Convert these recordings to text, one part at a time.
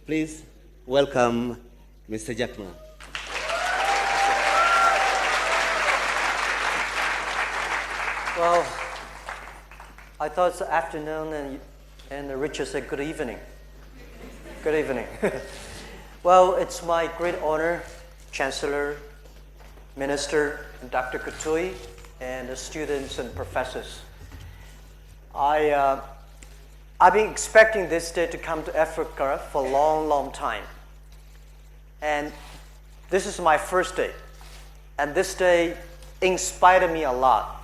Please welcome Mr. Jackman. Well, I thought it's afternoon, and Richard said good evening. Good evening. Well, it's my great honor, Chancellor, Minister, and Dr. Katui, and the students and professors. I've been expecting this day to come to Africa for a long, long time. And this is my first day. And this day inspired me a lot.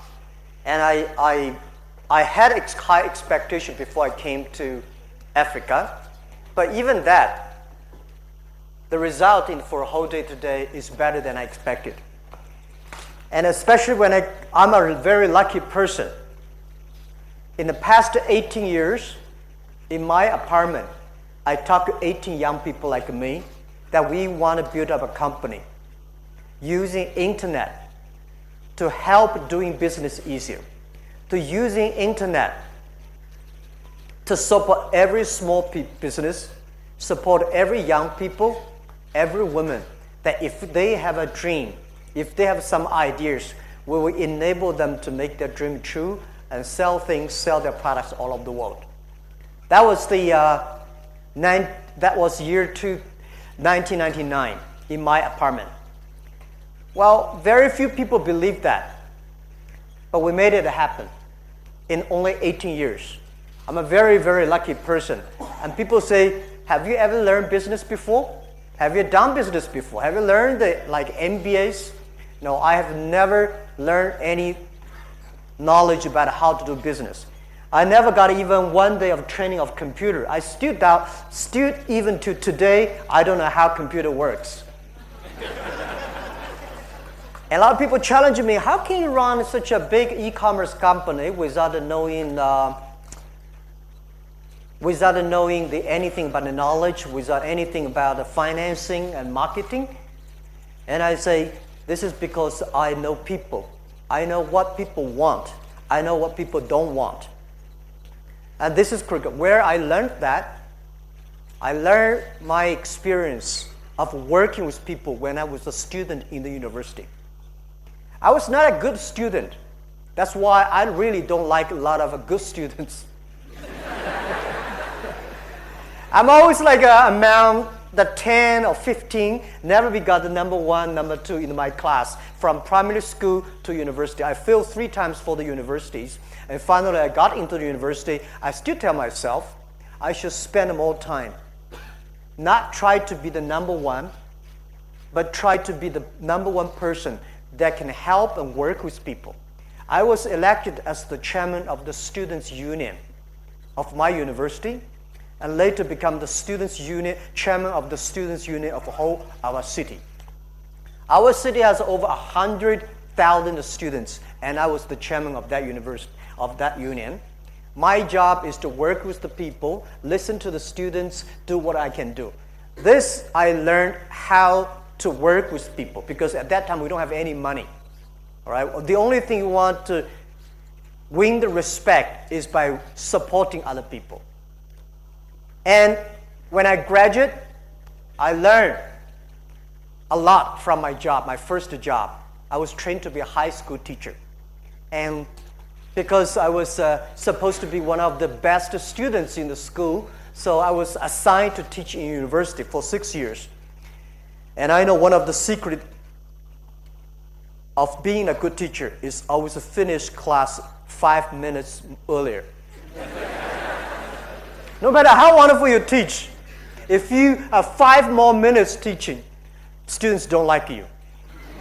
And I had high expectation before I came to Africa. But even that, the result for a whole day today is better than I expected. And especially when I'm a very lucky person. In the past 18 years, in my apartment, I talked to 18 young people like me that we want to build up a company using internet to help doing business easier, to using internet to support every small business, support every young people, every woman, that if they have a dream, if they have some ideas, we will enable them to make their dream true and sell their products all over the world. That was year 1999 in my apartment. Well, very few people believe that, but we made it happen in only 18 years. I'm a very, very lucky person. And people say, have you ever learned business before? Have you done business before? Have you learned MBAs? No, I have never learned any knowledge about how to do business. I never got even one day of training of computer. I still even to today, I don't know how computer works. A lot of people challenge me, how can you run such a big e-commerce company without knowing anything about the knowledge, without anything about the financing and marketing? And I say, this is because I know people. I know what people want. I know what people don't want. And this is critical. Where I learned that, I learned my experience of working with people when I was a student in the university. I was not a good student. That's why I really don't like a lot of good students. I'm always like among the 10 or 15, never got the number 1, number 2 in my class from primary school to university. I failed 3 times for the universities. And finally, I got into the university. I still tell myself I should spend more time. Not try to be the number 1, but try to be the number 1 person that can help and work with people. I was elected as the chairman of the Students' Union of my university, and later become the chairman of the Students' Union of our city. Our city has over 100,000 students, and I was the chairman of that university, of that union. My job is to work with the people, listen to the students, do what I can do. This, I learned how to work with people, because at that time we don't have any money. All right? The only thing you want to win the respect is by supporting other people. And when I graduated, I learned a lot from my job, my first job. I was trained to be a high school teacher. And because I was supposed to be one of the best students in the school, so I was assigned to teach in university for 6 years. And I know one of the secrets of being a good teacher is always to finish class 5 minutes earlier. No matter how wonderful you teach, if you have 5 more minutes teaching, students don't like you.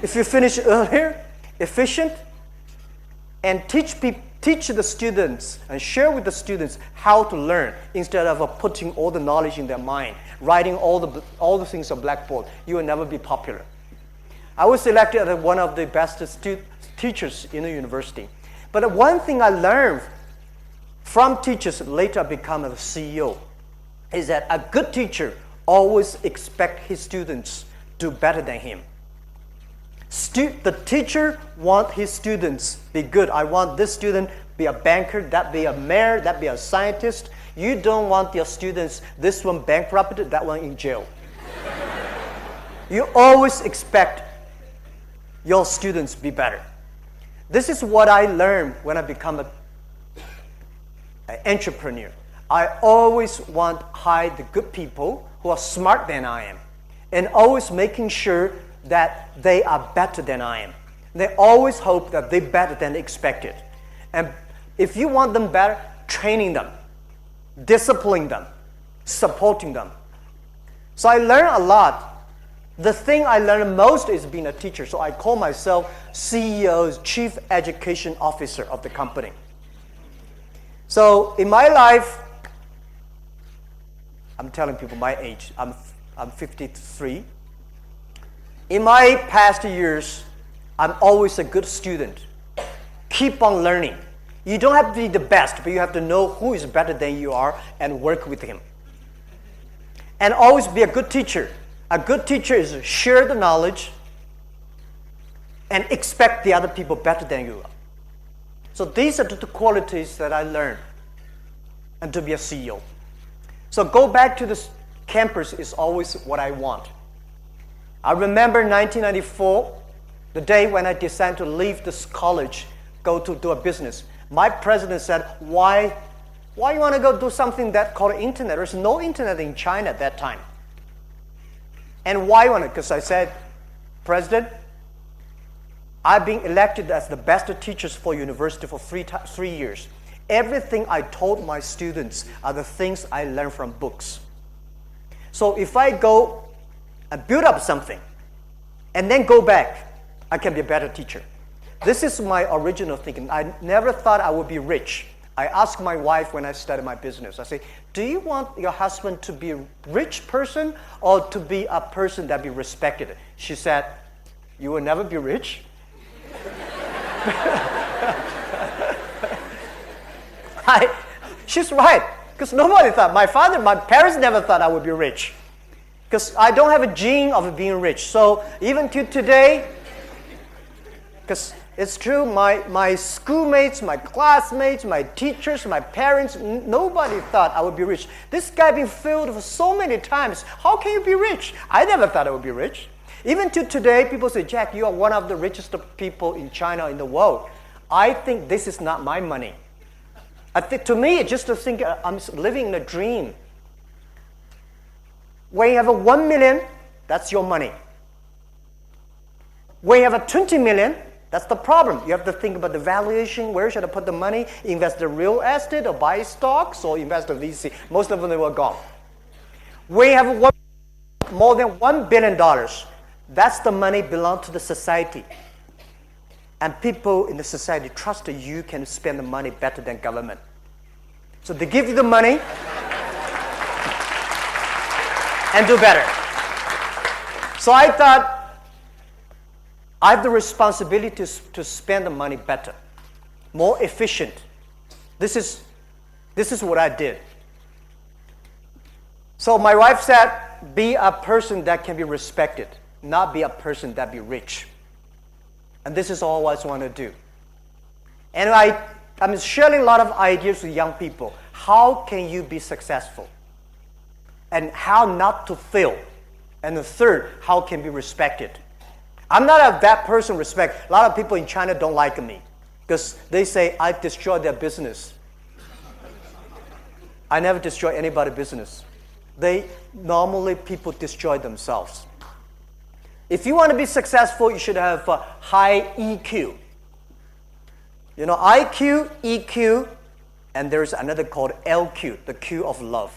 If you finish earlier, efficient, and teach the students and share with the students how to learn instead of putting all the knowledge in their mind, writing all the things on blackboard, you will never be popular. I was selected as one of the best teachers in the university. But one thing I learned from teachers later become a CEO is that a good teacher always expects his students to do better than him. The teacher wants his students be good. I want this student be a banker, that be a mayor, that be a scientist. You don't want your students, this one bankrupted, that one in jail. You always expect your students to be better. This is what I learned when I become an entrepreneur. I always want to hire the good people who are smarter than I am, and always making sure that they are better than I am. They always hope that they're better than expected. And if you want them better, training them, disciplining them, supporting them. So I learned a lot. The thing I learned most is being a teacher. So I call myself CEO's Chief Education Officer of the company. So in my life, I'm telling people my age. I'm 53. In my past years, I'm always a good student. Keep on learning. You don't have to be the best, but you have to know who is better than you are and work with him. And always be a good teacher. A good teacher is share the knowledge and expect the other people better than you are. So these are the qualities that I learned and to be a CEO. So go back to this campus is always what I want. I remember 1994, the day when I decided to leave this college, go to do a business. My president said, why you want to go do something that called internet? There's no internet in China at that time. And why you want to? Because I said, President, I've been elected as the best teachers for university for 3 years. Everything I told my students are the things I learned from books. So if I go and build up something and then go back, I can be a better teacher. This is my original thinking. I never thought I would be rich. I asked my wife when I started my business, I say, do you want your husband to be a rich person or to be a person that be respected? She said, you will never be rich. She's right, because nobody thought, my parents never thought I would be rich. Because I don't have a gene of being rich. So even to today, because it's true, my schoolmates, my classmates, my teachers, my parents, nobody thought I would be rich. This guy been failed for so many times. How can you be rich? I never thought I would be rich. Even to today, people say, Jack, you are one of the richest people in China, in the world. I think this is not my money. I think, to me, it's just to think I'm living in a dream. When you have a 1 million, that's your money. When you have a 20 million, that's the problem. You have to think about the valuation. Where should I put the money? Invest in real estate or buy stocks or invest in VC. Most of them, they were gone. When you have more than $1 billion, that's the money belong to the society. And people in the society trust that you can spend the money better than government. So they give you the money and do better. So I thought I have the responsibility to spend the money better, more efficient. This is what I did. So my wife said, be a person that can be respected, not be a person that be rich. And this is all I want to do. And I'm sharing a lot of ideas with young people. How can you be successful? And how not to fail. And the third, how can be respected. I'm not that person respect. A lot of people in China don't like me because they say I destroy their business. I never destroy anybody's business. Normally people destroy themselves. If you want to be successful, you should have a high EQ. You know, IQ, EQ, and there's another called LQ, the Q of love.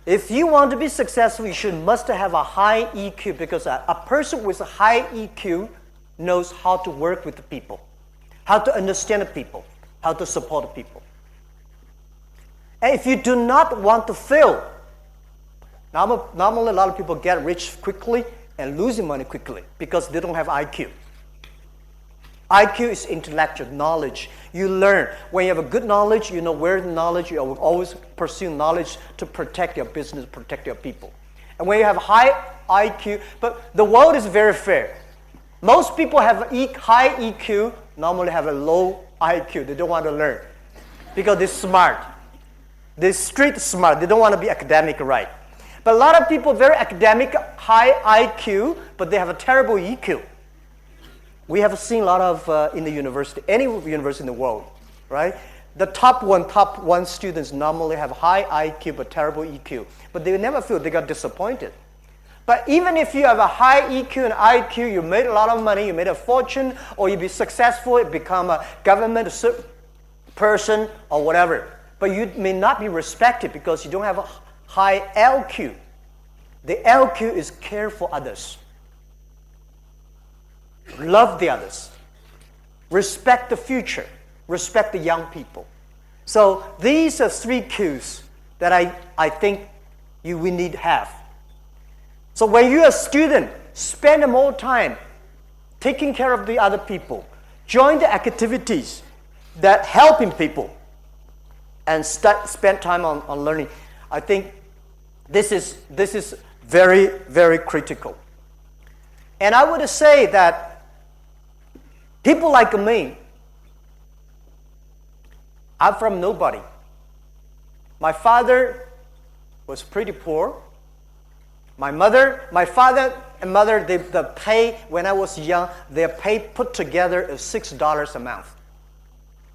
If you want to be successful, you must have a high EQ because a person with a high EQ knows how to work with the people, how to understand the people, how to support the people. And if you do not want to fail, normally a lot of people get rich quickly and losing money quickly because they don't have IQ. IQ is intellectual knowledge. You learn. When you have a good knowledge, you know where the knowledge, you will always pursue knowledge to protect your business, protect your people. And when you have high IQ, but the world is very fair. Most people have high EQ, normally have a low IQ. They don't want to learn because they're smart. They're street smart. They don't want to be academic right. But a lot of people, very academic, high IQ, but they have a terrible EQ. We have seen a lot of in the university, any university in the world, right? The top one students normally have high IQ but terrible EQ. But they never feel they got disappointed. But even if you have a high EQ and IQ, you made a lot of money, you made a fortune, or you be successful, you become a government person or whatever. But you may not be respected because you don't have a high LQ. The LQ is care for others. Love the others. Respect the future. Respect the young people. So these are 3 Qs that I think we need to have. So when you're a student, spend more time taking care of the other people. Join the activities that helping people. And spend time on learning. I think this is very, very critical. And I would say that people like me, I'm from nobody. My father was pretty poor. My father and mother, the pay when I was young, their pay put together is $6 a month.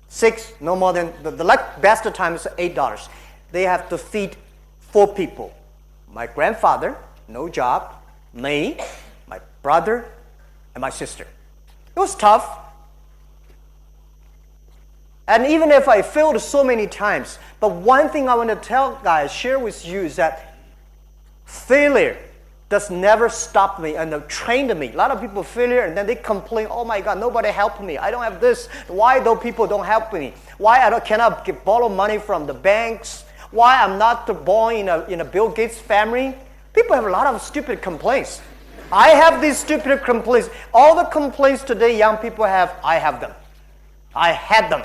6, no more than, the best of time is $8. They have to feed 4 people. My grandfather, no job, me, my brother, and my sister. It was tough. And even if I failed so many times, but one thing I want to tell guys, share with you is that failure does never stop me and trained me. A lot of people failure and then they complain, oh my God, nobody helped me. I don't have this. Why those people don't help me? Why cannot borrow money from the banks? Why I'm not born in a Bill Gates family? People have a lot of stupid complaints. I have these stupid complaints. All the complaints today young people have, I have them. I had them.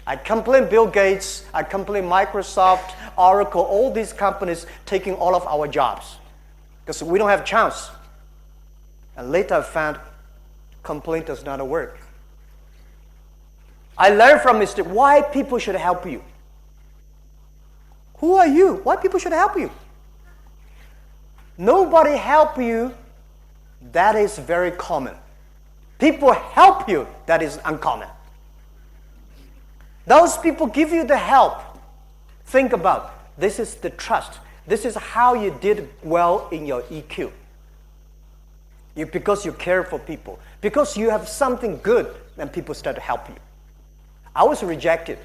I complain Bill Gates, I complain Microsoft, Oracle, all these companies taking all of our jobs because we don't have a chance. And later I found complaint does not work. I learned from mistake why people should help you. Who are you? Why people should help you? Nobody help you, that is very common. People help you, that is uncommon. Those people give you the help. Think about, this is the trust. This is how you did well in your EQ. Because you care for people. Because you have something good, then people start to help you. I was rejected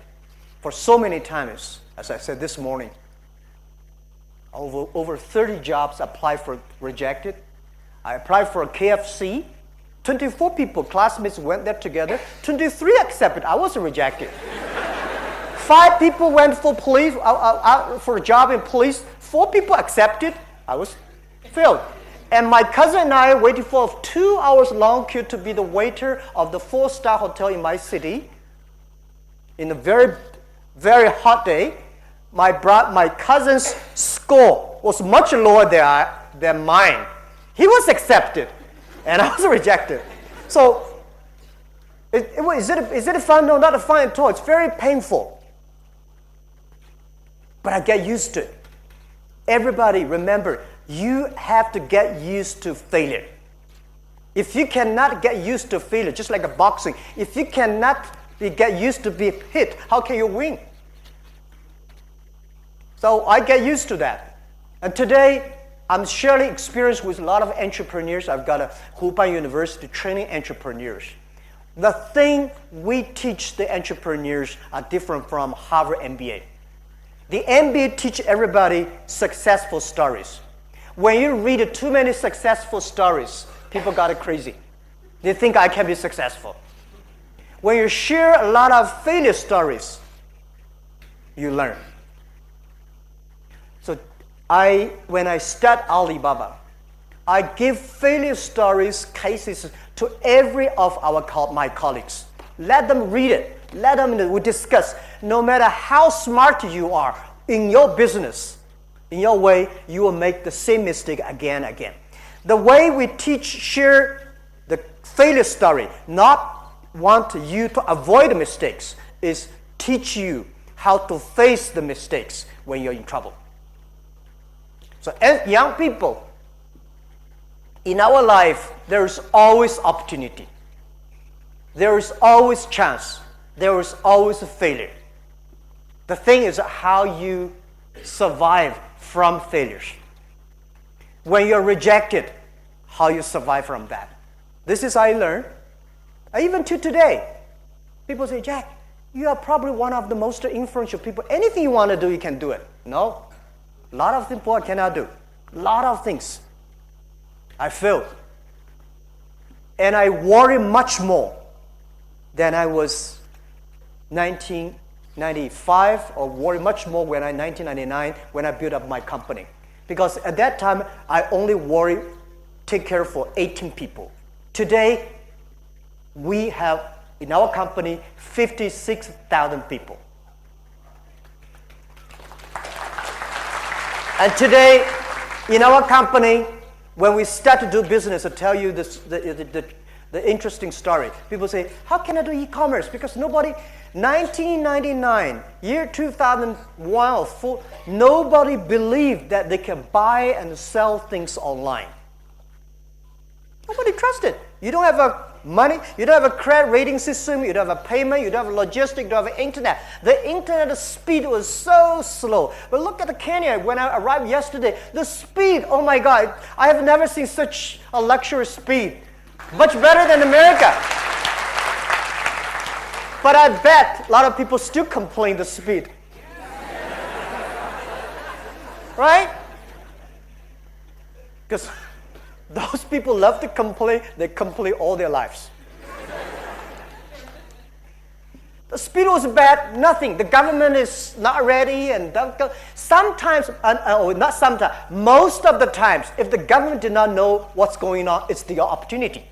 for so many times, as I said this morning. Over 30 jobs applied for, rejected. I applied for a KFC. 24 people, classmates went there together. 23 accepted. I was rejected. 5 people went for police, for a job in police. 4 people accepted. I was failed. And my cousin and I waited for a 2 hours long queue to be the waiter of the 4-star hotel in my city. In a very, very hot day, my cousin's score was much lower than mine. He was accepted, and I was rejected. So, is it fun? No, not fun at all. It's very painful. But I get used to it. Everybody, remember, you have to get used to failure. If you cannot get used to failure, just like a boxing, if you cannot get used to be hit, how can you win? So I get used to that. And today, I'm sharing experience with a lot of entrepreneurs. I've got a Accompanying University training entrepreneurs. The thing we teach the entrepreneurs are different from Harvard MBA. The MBA teach everybody successful stories. When you read too many successful stories, people got it crazy. They think I can be successful. When you share a lot of failure stories, you learn. So when I start Alibaba, I give failure stories, cases to every of my colleagues. Let them read it. Let them, we discuss. No matter how smart you are in your business, in your way, you will make the same mistake again and again. The way we share the failure story, not want you to avoid mistakes, is teach you how to face the mistakes when you're in trouble. So as young people, in our life, there is always opportunity. There is always chance. There is always a failure. The thing is how you survive from failures. When you're rejected, how you survive from that. This is how I learned. Even to today, people say, Jack, you are probably one of the most influential people. Anything you want to do, you can do it. No. A lot of things I cannot do. A lot of things. I failed. And I worry much more than I was 1995, or worry much more when I 1999 when I built up my company. Because at that time, I only take care for 18 people. Today, we have in our company 56,000 people. And today, in our company, when we start to do business, I tell you this, the interesting story. People say, how can I do e-commerce? Because 1999, year 2001 or 4, nobody believed that they can buy and sell things online. Nobody trusted. You don't have money, you don't have a credit rating system, you don't have a payment, you don't have logistics, you don't have internet. The internet speed was so slow. But look at Kenya. When I arrived yesterday, the speed, oh my God, I have never seen such a luxury speed. Much better than America. But I bet a lot of people still complain the speed. Right? Because those people love to complain. They complain all their lives. The speed was bad, nothing. The government is not ready. And sometimes, not sometimes, most of the times, if the government did not know what's going on, it's the opportunity.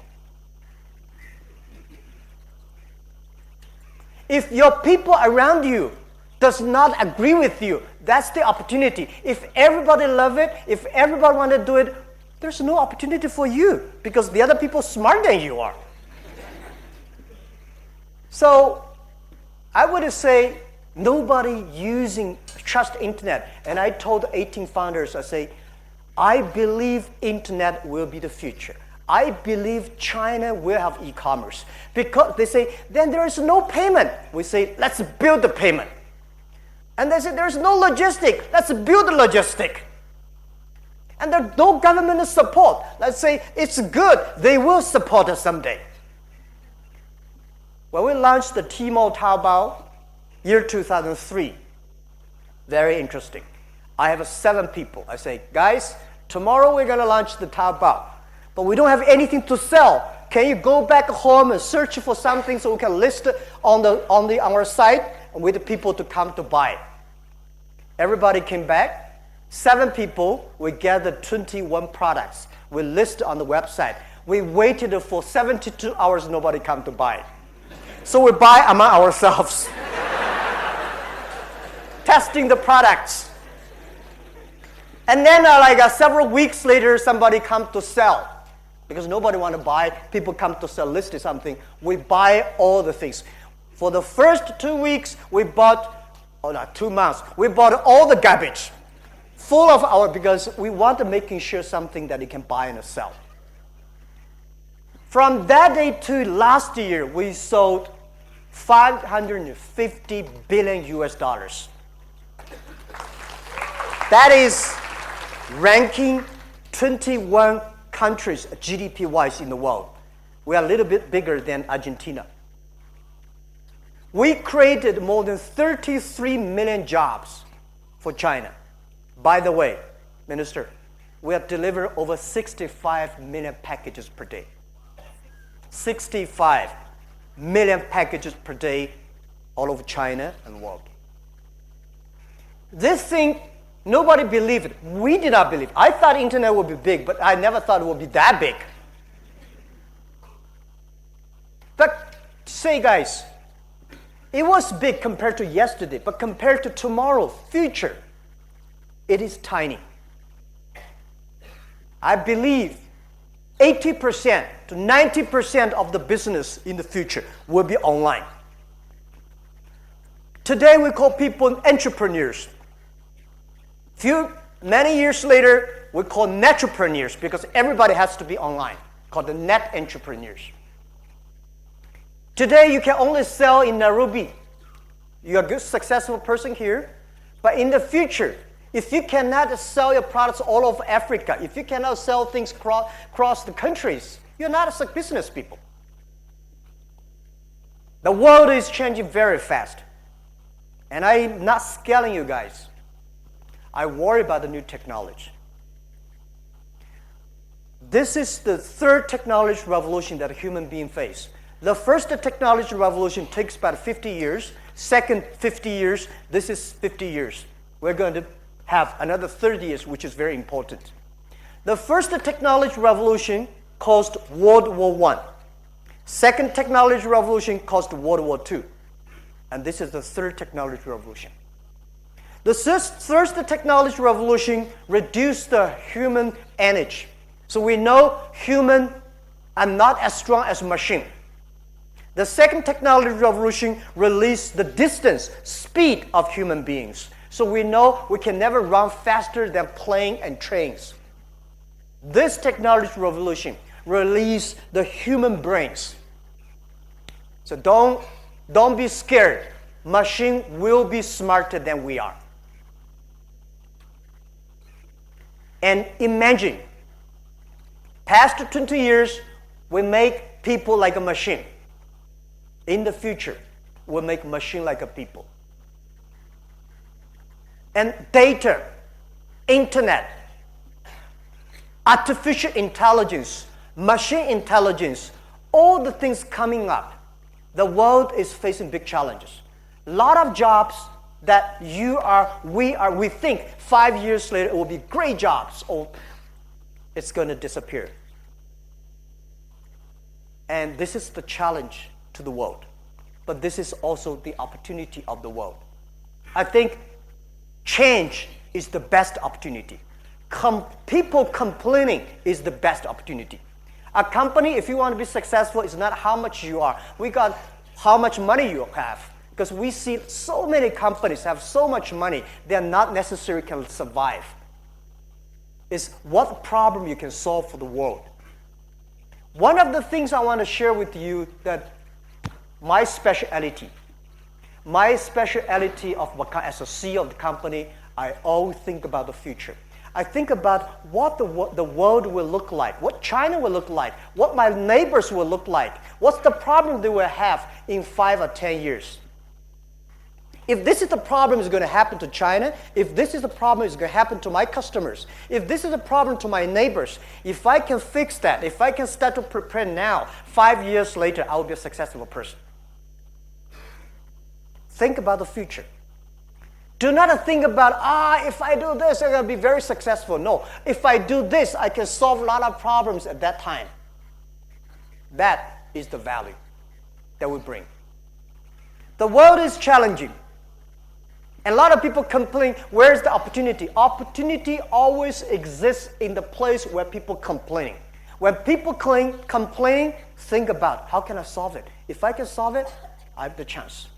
If your people around you does not agree with you, that's the opportunity. If everybody love it, if everybody want to do it, there's no opportunity for you because the other people are smarter than you are. So I would say nobody trust internet. And I told 18 founders, I say, I believe internet will be the future. I believe China will have e-commerce. Because they say, then there is no payment. We say, let's build the payment. And they say, there's no logistic. Let's build the logistic. And there's no government support. Let's say, it's good. They will support us someday. When we launched the Tmall Taobao, year 2003, very interesting. I have 7 people. I say, guys, tomorrow we're going to launch the Taobao. But we don't have anything to sell. Can you go back home and search for something so we can list it on our site with the people to come to buy? Everybody came back. 7 people, we gathered 21 products. We listed on the website. We waited for 72 hours, nobody come to buy. So we buy among ourselves. Testing the products. And then several weeks later, somebody come to sell. Because nobody want to buy, people come to sell, list something. We buy all the things. For the first 2 weeks, we bought, 2 months, we bought all the garbage. Full of because we want to making sure something that you can buy and sell. From that day to last year, we sold $550 billion US. That is ranking 21 countries GDP-wise in the world. We are a little bit bigger than Argentina. We created more than 33 million jobs for China. By the way, Minister, we have delivered over 65 million packages per day. 65 million packages per day all over China and the world. This thing, nobody believed it. We did not believe it. I thought internet would be big, but I never thought it would be that big. But say, guys, it was big compared to yesterday, but compared to tomorrow, future, it is tiny. I believe 80% to 90% of the business in the future will be online. Today we call people entrepreneurs. Many years later, we call netrepreneurs because everybody has to be online, called the net entrepreneurs. Today you can only sell in Nairobi. You're a good, successful person here, but in the future, if you cannot sell your products all over Africa, if you cannot sell things across the countries, you're not a business people. The world is changing very fast. And I'm not scaling you guys. I worry about the new technology. This is the third technology revolution that a human being face. The first technology revolution takes about 50 years. Second, 50 years. This is 50 years. We're going to have another 30 years, which is very important. The first technology revolution caused World War I. Second technology revolution caused World War II. And this is the third technology revolution. The first technology revolution reduced the human energy. So we know human are not as strong as machine. The second technology revolution released the distance, speed of human beings. So we know we can never run faster than plane and trains. This technology revolution released the human brains. So don't be scared. Machine will be smarter than we are. And imagine, past 20 years, we make people like a machine. In the future, we'll make machine like a people. And data, internet, artificial intelligence, machine intelligence, all the things coming up, the world is facing big challenges. A lot of jobs that we think 5 years later it will be great jobs, or it's going to disappear. And this is the challenge to the world. But this is also the opportunity of the world. I think change is the best opportunity. People complaining is the best opportunity. A company, if you want to be successful, is not how much you are. We got how much money you have. Because we see so many companies have so much money, they are not necessarily can survive. It's what problem you can solve for the world. One of the things I want to share with you that my specialty of as a CEO of the company, I always think about the future. I think about what the world will look like, what China will look like, what my neighbors will look like, what's the problem they will have in 5 or 10 years. If this is the problem is going to happen to China, if this is the problem is going to happen to my customers, if this is a problem to my neighbors, if I can fix that, if I can start to prepare now, 5 years later, I will be a successful person. Think about the future. Do not think about, if I do this, I'm going to be very successful. No, if I do this, I can solve a lot of problems at that time. That is the value that we bring. The world is challenging. And a lot of people complain, where's the opportunity? Opportunity always exists in the place where people complaining. When people complaining, think about, how can I solve it? If I can solve it, I have the chance.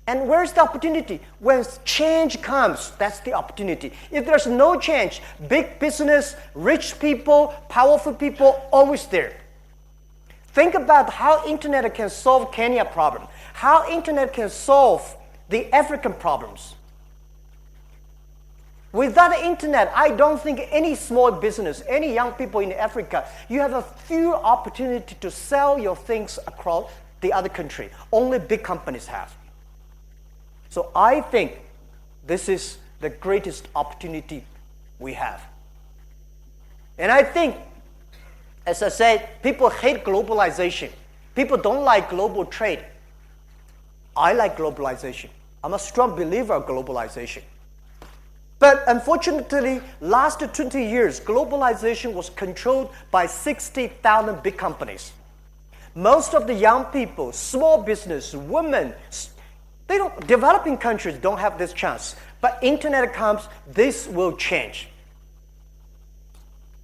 And where's the opportunity? When change comes, that's the opportunity. If there's no change, big business, rich people, powerful people, always there. Think about how internet can solve Kenya problem, how internet can solve the African problems. Without the internet, I don't think any small business, any young people in Africa, you have a few opportunity to sell your things across the other country. Only big companies have. So I think this is the greatest opportunity we have. And I think, as I said, people hate globalization. People don't like global trade. I like globalization. I'm a strong believer of globalization. But unfortunately, last 20 years, globalization was controlled by 60,000 big companies. Most of the young people, small business, women, developing countries don't have this chance. But internet comes, this will change.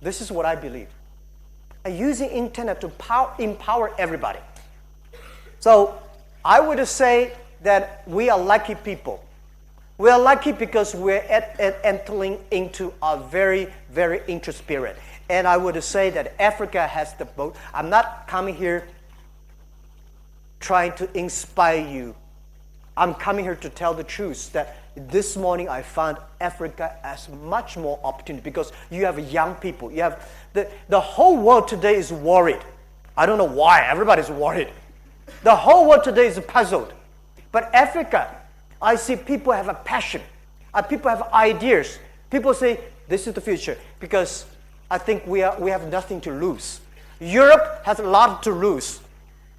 This is what I believe. And using internet to empower everybody. So I would say that we are lucky people. We are lucky because we're entering into a very, very interesting period. And I would say that Africa has the boat. I'm not coming here trying to inspire you. I'm coming here to tell the truth that this morning I found Africa has much more opportunity because you have young people. You have the whole world today is worried. I don't know why. Everybody's worried. The whole world today is puzzled. But Africa, I see people have a passion. People have ideas. People say, this is the future. Because I think we have nothing to lose. Europe has a lot to lose.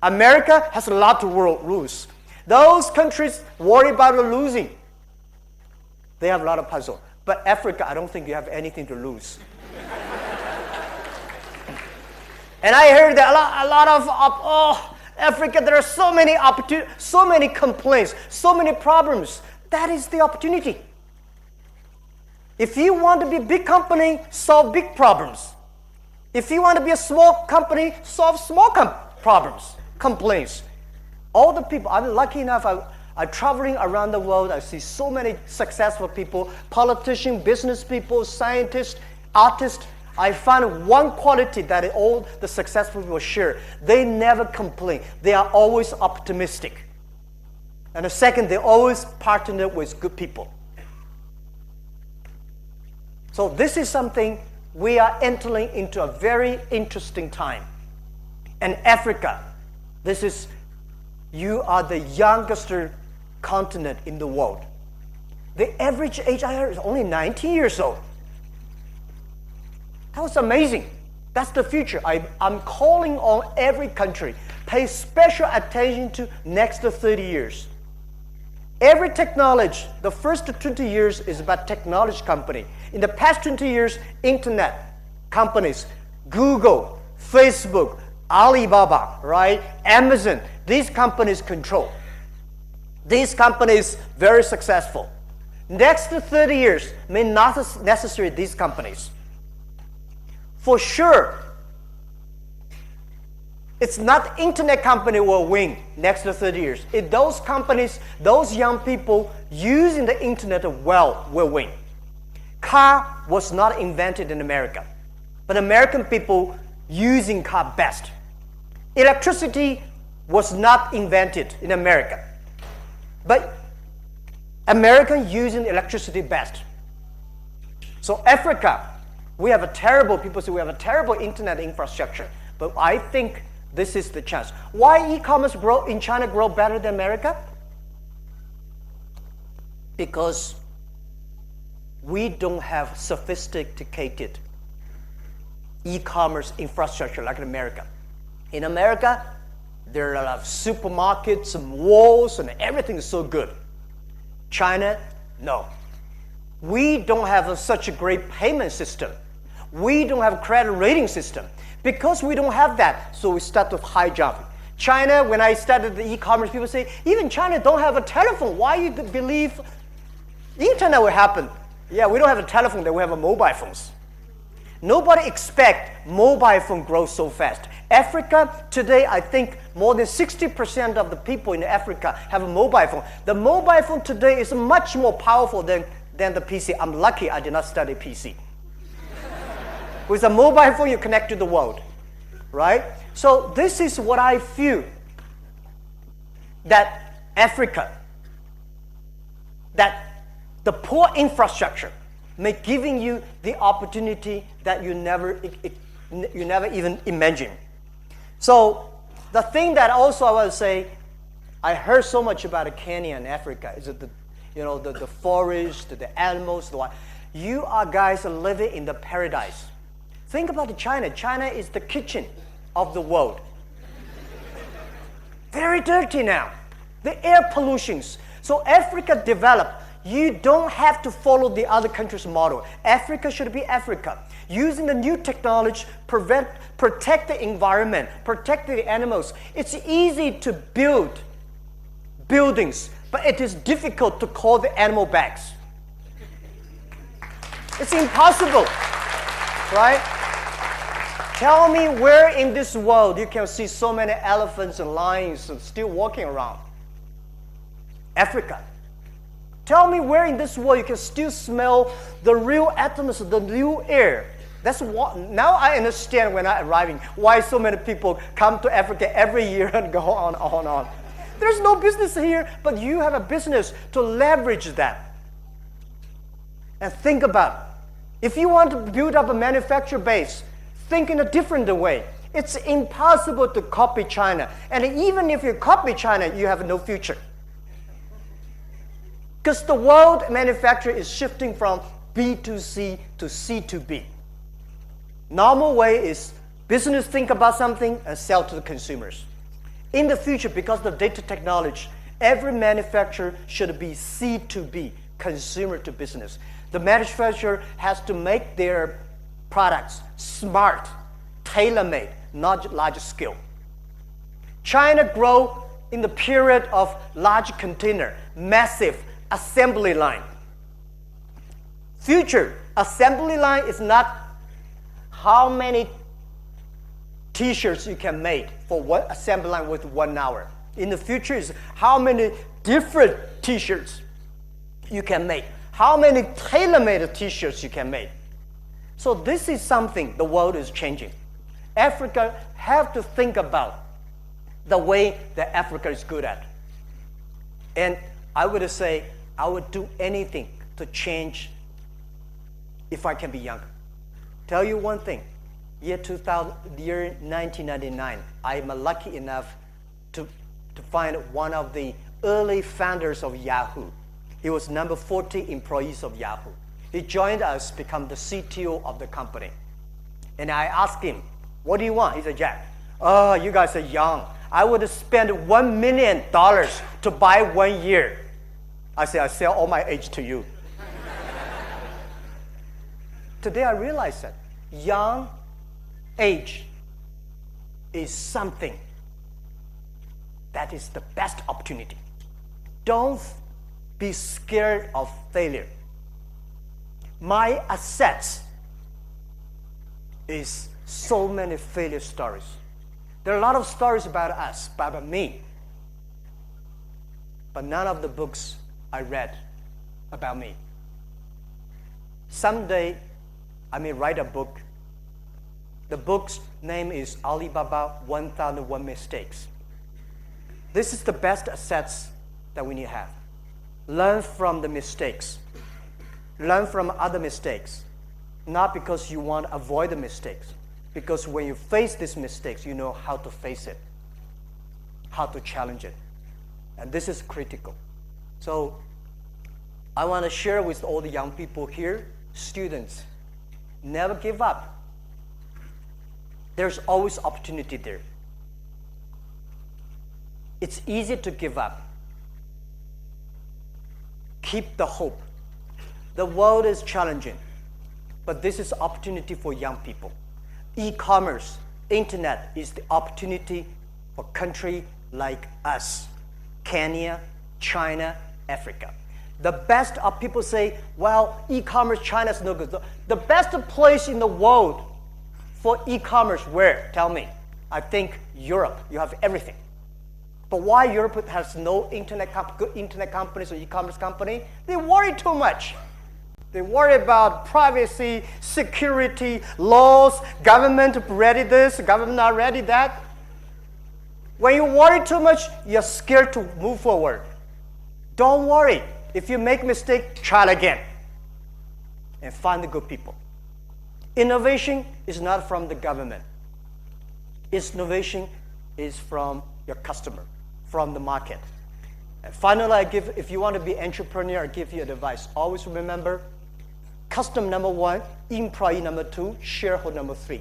America has a lot to lose. Those countries worry about losing. They have a lot of puzzle. But Africa, I don't think you have anything to lose. And I heard that a lot of Africa, there are so many opportunities, so many complaints, so many problems. That is the opportunity. If you want to be a big company, solve big problems. If you want to be a small company, solve small problems, complaints. All the people, I'm lucky enough, I'm traveling around the world. I see so many successful people, politicians, business people, scientists, artists. I find one quality that all the successful people share. They never complain. They are always optimistic. And the second, they always partner with good people. So this is something we are entering into a very interesting time. And Africa, you are the youngest continent in the world. The average age I heard is only 19 years old. That was amazing. That's the future. I'm calling on every country, pay special attention to next 30 years. Every technology, the first 20 years is about technology company. In the past 20 years, internet companies, Google, Facebook, Alibaba, right? Amazon, these companies control. These companies very successful. Next 30 years may not necessarily these companies. For sure, it's not internet company will win next 30 years. If those companies, those young people using the internet well will win. Car was not invented in America, but American people using car best. Electricity was not invented in America, but American using electricity best. So Africa, people say we have a terrible internet infrastructure, but I think this is the chance. Why e-commerce in China grow better than America? Because we don't have sophisticated e-commerce infrastructure like in America. In America, there are a lot of supermarkets and malls and everything is so good. China, no. We don't have such a great payment system. We don't have a credit rating system. Because we don't have that, so we start with high jump. China, when I started the e-commerce, people say, even China don't have a telephone. Why you believe internet will happen? Yeah, we don't have a telephone, then we have a mobile phones. Nobody expect mobile phone growth so fast. Africa, today, I think more than 60% of the people in Africa have a mobile phone. The mobile phone today is much more powerful than the PC. I'm lucky I did not study PC. With a mobile phone, you connect to the world, right? So this is what I feel that Africa, that the poor infrastructure may giving you the opportunity that you never even imagine. So the thing that also I want to say, I heard so much about Kenya and Africa. Is it the forest, the animals, the wild. You are guys living in the paradise. Think about China. China is the kitchen of the world. Very dirty now. The air pollutions. So Africa developed. You don't have to follow the other countries' model. Africa should be Africa. Using the new technology, protect the environment, protect the animals. It's easy to build buildings, but it is difficult to call the animal bags. It's impossible, right? Tell me where in this world you can see so many elephants and lions still walking around. Africa. Tell me where in this world you can still smell the real atmosphere, the real air. That's what, now I understand when I'm arriving why so many people come to Africa every year and go on. There's no business here, but you have a business to leverage that. And think about, if you want to build up a manufacturing base, think in a different way. It's impossible to copy China. And even if you copy China, you have no future. Because the world manufacturing is shifting from B2C to C2B. Normal way is business think about something and sell to the consumers. In the future, because of data technology, every manufacturer should be C2B, consumer to business. The manufacturer has to make their products smart, tailor-made, not large scale. China grew in the period of large container, massive assembly line. Future assembly line is not how many t-shirts you can make for one assembly line with 1 hour. In the future is how many different t-shirts you can make, how many tailor-made t-shirts you can make. So this is something the world is changing. Africa have to think about the way that Africa is good at. And I would say I would do anything to change if I can be younger. Tell you one thing, year 1999, I'm lucky enough to find one of the early founders of Yahoo. He was number 40 employees of Yahoo. He joined us, become the CTO of the company. And I asked him, what do you want? He said, Jack, oh, you guys are young. I would spend $1 million to buy 1 year. I said, I sell all my age to you. Today I realize that young age is something that is the best opportunity. Don't be scared of failure. My assets is so many failure stories. There are a lot of stories about us, about me, but none of the books I read about me. Someday, I may write a book. The book's name is Alibaba 1001 Mistakes. This is the best assets that we need to have. Learn from the mistakes. Learn from other mistakes. Not because you want to avoid the mistakes, because when you face these mistakes, you know how to face it, how to challenge it. And this is critical. So I want to share with all the young people here, students, never give up. There's always opportunity there. It's easy to give up. Keep the hope. The world is challenging, but this is opportunity for young people. E-commerce, internet is the opportunity for country like us, Kenya, China, Africa. The best of people say, well, e-commerce, China is no good. The best place in the world for e-commerce, where? Tell me. I think Europe, you have everything. But why Europe has no good internet companies or e-commerce company? They worry too much. They worry about privacy, security, laws, government ready this, government not ready that. When you worry too much, you're scared to move forward. Don't worry. If you make a mistake, try it again. And find the good people. Innovation is not from the government. Innovation is from your customer, from the market. And finally, if you want to be entrepreneur, I give you advice. Always remember, customer number 1, employee number 2, shareholder number 3.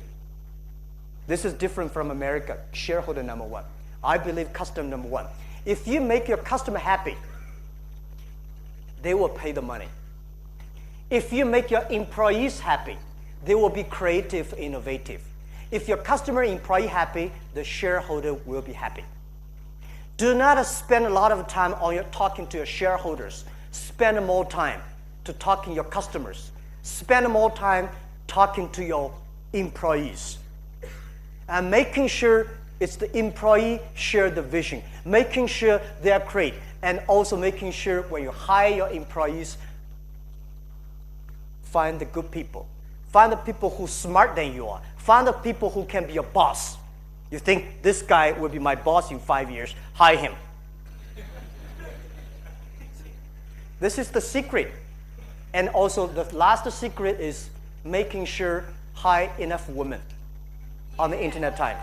This is different from America, shareholder number 1. I believe customer number 1. If you make your customer happy, they will pay the money. If you make your employees happy, they will be creative, innovative. If your customer employee happy, the shareholder will be happy. Do not spend a lot of time on talking to your shareholders. Spend more time to talking to your customers. Spend more time talking to your employees. And making sure it's the employee share the vision. Making sure they are great. and also making sure when you hire your employees, find the good people. Find the people who are smarter than you are. Find the people who can be your boss. You think this guy will be my boss in 5 years, hire him. This is the secret. And also the last secret is making sure hire enough women on the internet time.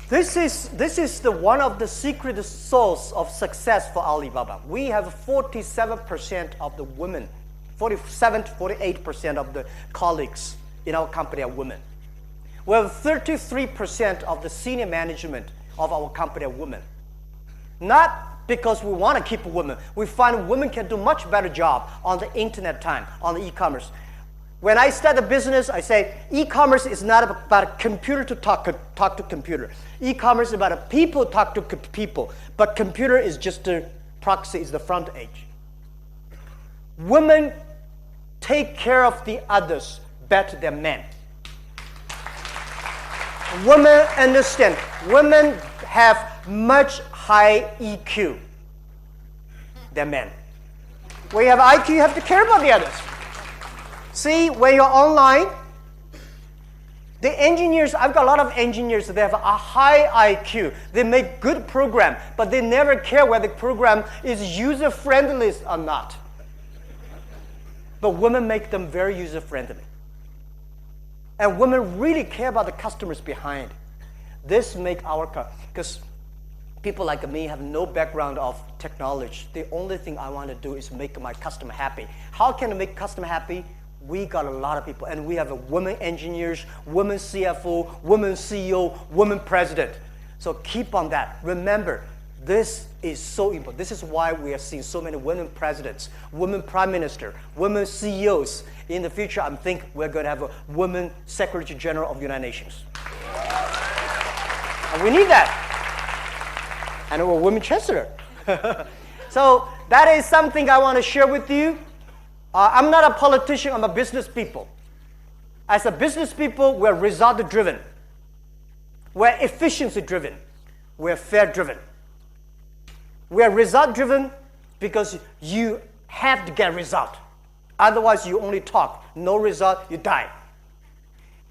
This is one of the secret source of success for Alibaba. We have 47% of the women, 47 to 48% of the colleagues in our company are women. We have 33% of the senior management of our company are women. Not because we want to keep women. We find women can do much better job on the internet time, on the e-commerce. When I start a business, I say e-commerce is not about a computer to talk to computer. E-commerce is about a people talk to people, but computer is just the proxy, is the front edge. Women take care of the others better than men. Women understand. Women have much high EQ than men. When you have IQ, you have to care about the others. See, when you're online, the engineers, I've got a lot of engineers, they have a high IQ. They make good program, but they never care whether the program is user-friendly or not. But women make them very user-friendly. And women really care about the customers behind. This make our, because people like me have no background of technology. The only thing I want to do is make my customer happy. How can I make customer happy? We got a lot of people, and we have a women engineers, women CFO, women CEO, women president. So keep on that. Remember, this is so important. This is why we are seeing so many women presidents, women prime minister, women CEOs. In the future, I think we're going to have a woman Secretary General of the United Nations. And we need that. And a women chancellor. So that is something I want to share with you. I'm not a politician, I'm a business people. As a business people, we're result driven. We're efficiency driven. We're fair driven. We're result driven because you have to get result. Otherwise, you only talk. No result, you die.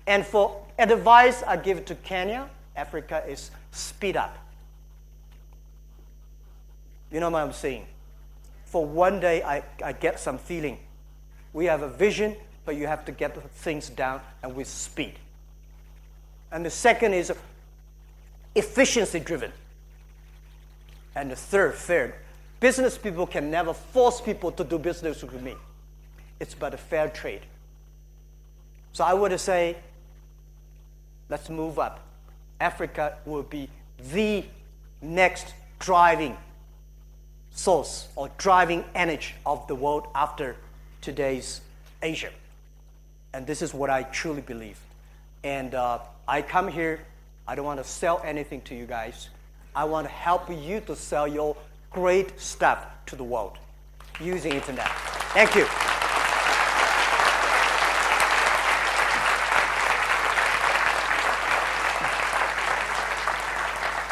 And for advice I give to Kenya, Africa, is speed up. You know what I'm saying? For one day, I get some feeling. We have a vision, but you have to get things down and with speed. And the second is efficiency driven. And the third, fair. Business people can never force people to do business with me. It's about a fair trade. So I would say, let's move up. Africa will be the next driving source or driving energy of the world after today's Asia. And this is what I truly believe. And I come here, I don't want to sell anything to you guys. I want to help you to sell your great stuff to the world using internet. Thank you.